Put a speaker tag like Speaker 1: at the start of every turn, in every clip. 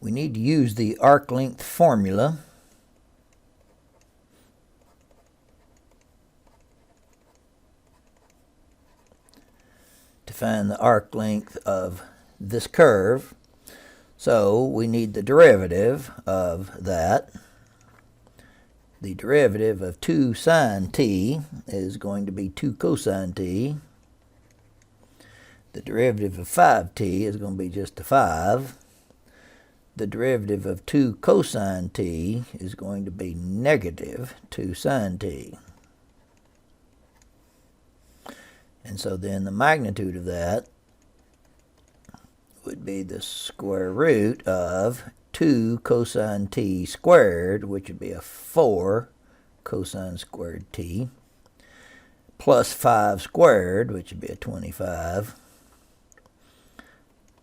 Speaker 1: we need to use the arc length formula to find the arc length of this curve. So we need the derivative of that. The derivative of 2 sine t is going to be 2 cosine t. The derivative of 5t is going to be just a 5. The derivative of 2 cosine t is going to be negative 2 sine t. And so then the magnitude of that would be the square root of 2 cosine t squared, which would be a 4 cosine squared t, plus 5 squared, which would be a 25,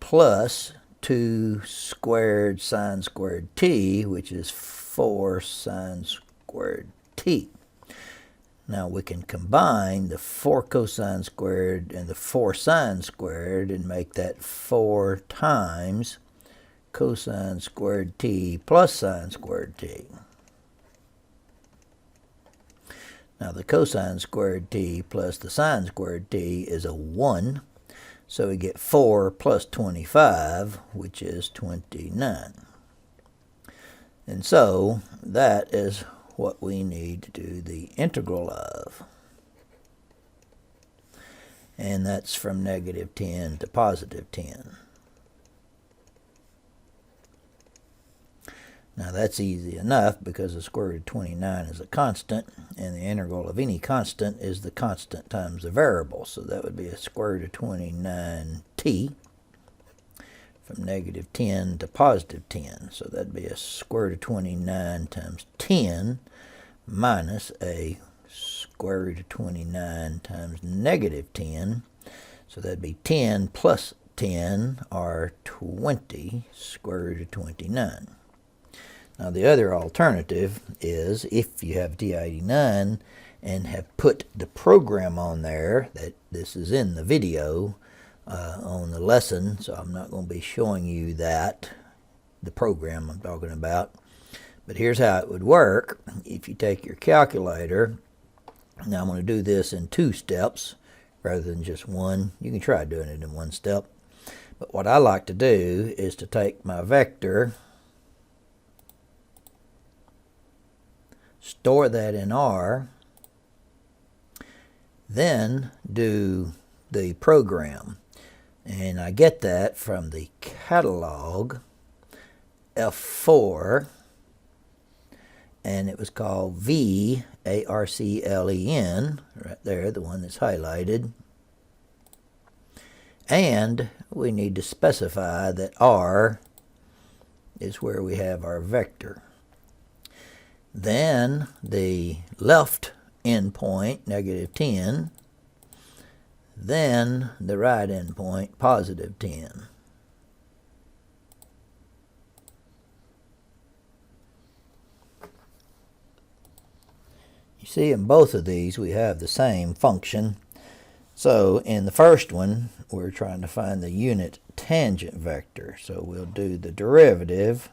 Speaker 1: plus 2 squared sine squared t, which is 4 sine squared t. Now we can combine the 4 cosine squared and the 4 sine squared and make that 4 times cosine squared t plus sine squared t. Now the cosine squared t plus the sine squared t is a 1. So we get 4 plus 25, which is 29. And so that is what we need to do the integral of. And that's from negative 10 to positive 10. Now that's easy enough because the square root of 29 is a constant, and the integral of any constant is the constant times the variable. So that would be a square root of 29t from negative 10 to positive 10. So that'd be a square root of 29 times 10 minus a square root of 29 times negative 10. So that'd be 10 plus 10, or 20, square root of 29. Now the other alternative is, if you have TI-89 and have put the program on there, that this is in the video on the lesson, so I'm not going to be showing you that, the program I'm talking about. But here's how it would work. If you take your calculator, now I'm going to do this in 2 steps rather than just one. You can try doing it in 1 step. But what I like to do is to take my vector, store that in R, then do the program. And I get that from the catalog F4, and it was called VARCLEN, right there, the one that's highlighted. And we need to specify that R is where we have our vector. Then the left endpoint, negative 10, then the right endpoint, positive 10. You see, in both of these we have the same function. So in the first one, we're trying to find the unit tangent vector. So we'll do the derivative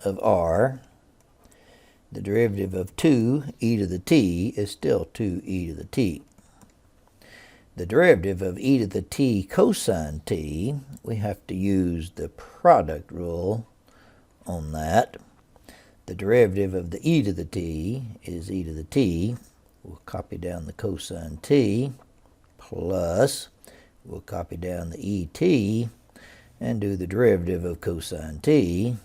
Speaker 1: of R. The derivative of 2e to the t is still 2e to the t. The derivative of e to the t cosine t, we have to use the product rule on that. The derivative of the e to the t is e to the t. We'll copy down the cosine t, plus we'll copy down the et and do the derivative of cosine t.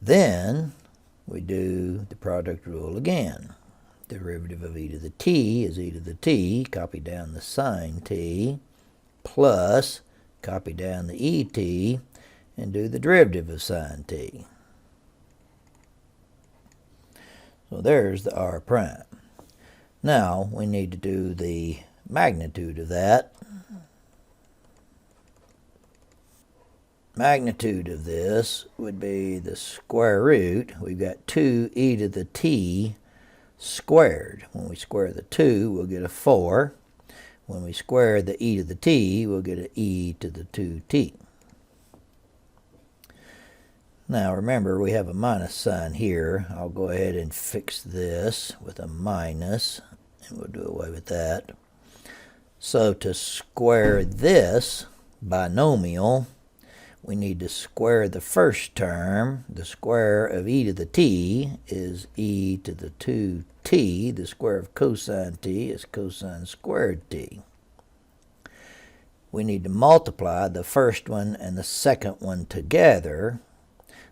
Speaker 1: Then we do the product rule again. Derivative of e to the t is e to the t, copy down the sine t, plus copy down the et, and do the derivative of sine t. So there's the r prime. Now we need to do the magnitude of that. Magnitude of this would be the square root. We've got 2e to the t squared. When we square the 2, we'll get a 4. When we square the e to the t, we'll get an e to the 2t. Now remember, we have a minus sign here. I'll go ahead and fix this with a minus, and we'll do away with that. So to square this binomial, we need to square the first term. The square of e to the t is e to the 2t. The square of cosine t is cosine squared t. We need to multiply the first one and the second one together.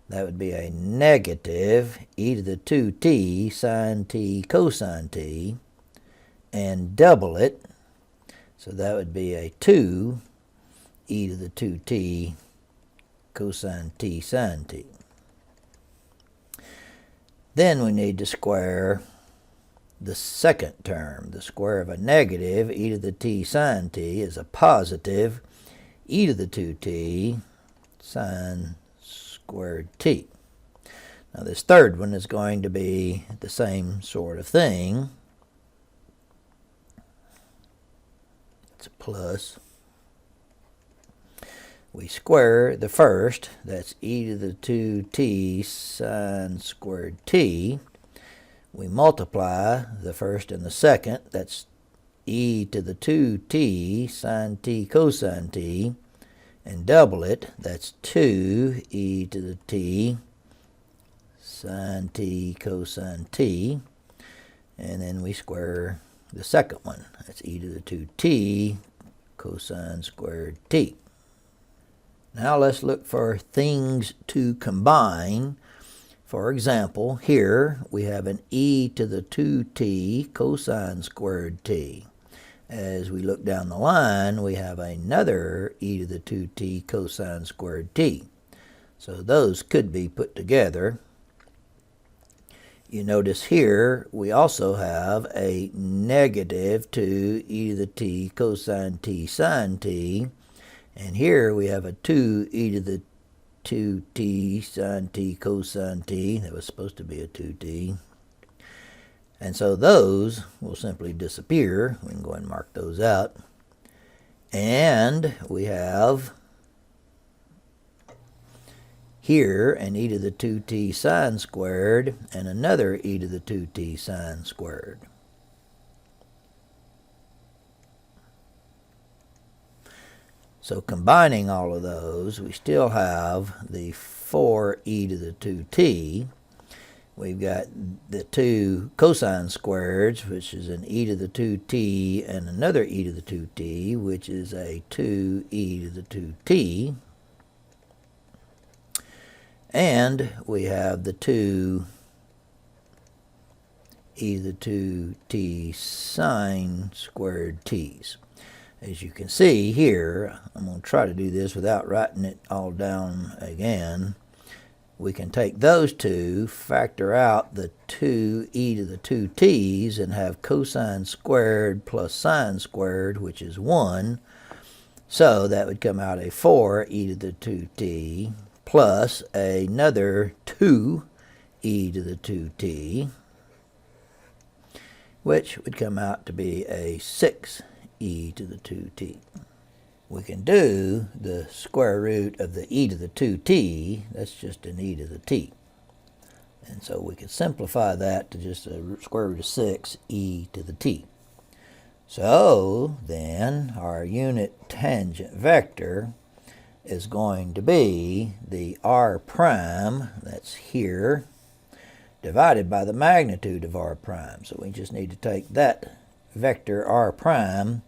Speaker 1: That would be a negative e to the 2t sine t cosine t, and double it. So that would be a 2 e to the 2t cosine t sine t. Then we need to square the second term. The square of a negative e to the t sine t is a positive e to the 2t sine squared t. Now this third one is going to be the same sort of thing. It's a plus. We square the first, that's e to the 2t sine squared t. We multiply the first and the second, that's e to the 2t sine t cosine t, and double it, that's 2 e to the t sine t cosine t, and then we square the second one, that's e to the 2t cosine squared t. Now let's look for things to combine. For example, here we have an e to the 2t cosine squared t. As we look down the line, we have another e to the 2t cosine squared t. So those could be put together. You notice here we also have a negative 2 e to the t cosine t sine t. And here we have a 2 e to the 2t sine t cosine t. That was supposed to be a 2t. And so those will simply disappear. We can go ahead and mark those out. And we have here an e to the 2t sine squared and another e to the 2t sine squared. So combining all of those, we still have the 4e to the 2t. We've got the two cosine squareds, which is an e to the 2t and another e to the 2t, which is a 2e to the 2t. And we have the 2 e to the 2t sine squared t's. As you can see here, I'm going to try to do this without writing it all down again. We can take those two, factor out the 2e to the 2t's, and have cosine squared plus sine squared, which is 1. So that would come out a 4e to the 2t plus another 2e to the 2t, which would come out to be a 6e to the 2t. We can do the square root of the e to the 2t, that's just an e to the t. And so we can simplify that to just a square root of 6e to the t. So then our unit tangent vector is going to be the r prime, that's here, divided by the magnitude of r prime. So we just need to take that vector r prime,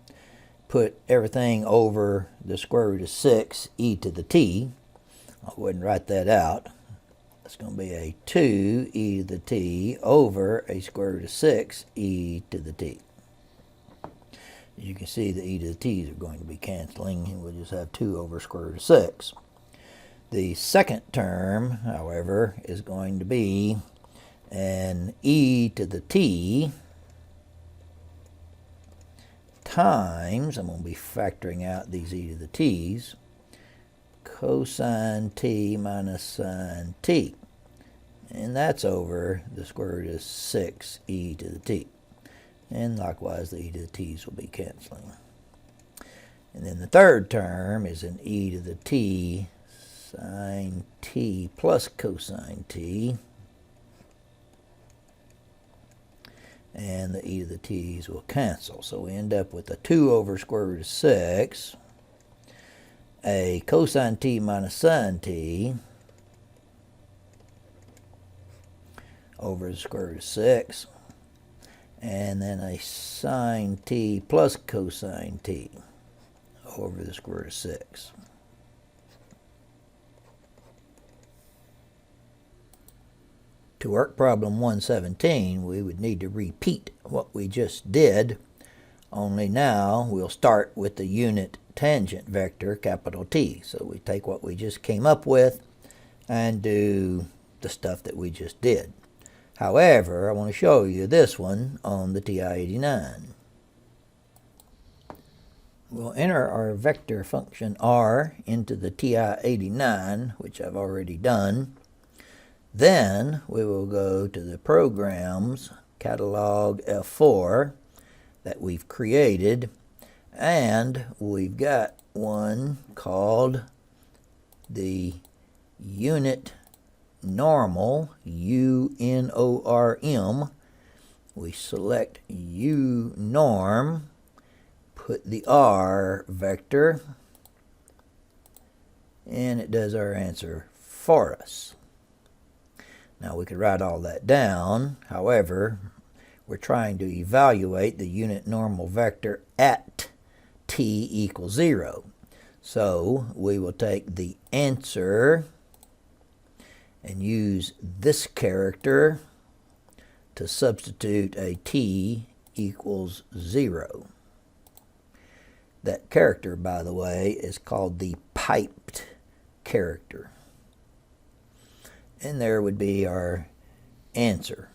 Speaker 1: put everything over the square root of 6e to the t. I'll go ahead and write that out. It's going to be a 2e to the t over a square root of 6e to the t. As you can see, the e to the t's are going to be canceling, and we'll just have 2 over square root of 6. The second term, however, is going to be an e to the t times, I'm going to be factoring out these e to the t's, cosine t minus sine t. And that's over the square root of 6e to the t. And likewise, the e to the t's will be canceling. And the third term is an e to the t sine t plus cosine t. And the e to the t's will cancel. So we end up with a 2 over square root of 6, a cosine t minus sine t over the square root of 6, and then a sine t plus cosine t over the square root of 6. To work problem 117, we would need to repeat what we just did, only now we'll start with the unit tangent vector, capital T. So we take what we just came up with and do the stuff that we just did. However, I want to show you this one on the TI-89. We'll enter our vector function R into the TI-89, which I've already done. Then we will go to the programs catalog F4 that we've created, and we've got one called the unit normal, UNORM. We select UNORM, put the R vector, and it does our answer for us. Now we could write all that down. However, we're trying to evaluate the unit normal vector at t equals 0. So we will take the answer and use this character to substitute a t equals 0. That character, by the way, is called the piped character. And there would be our answer.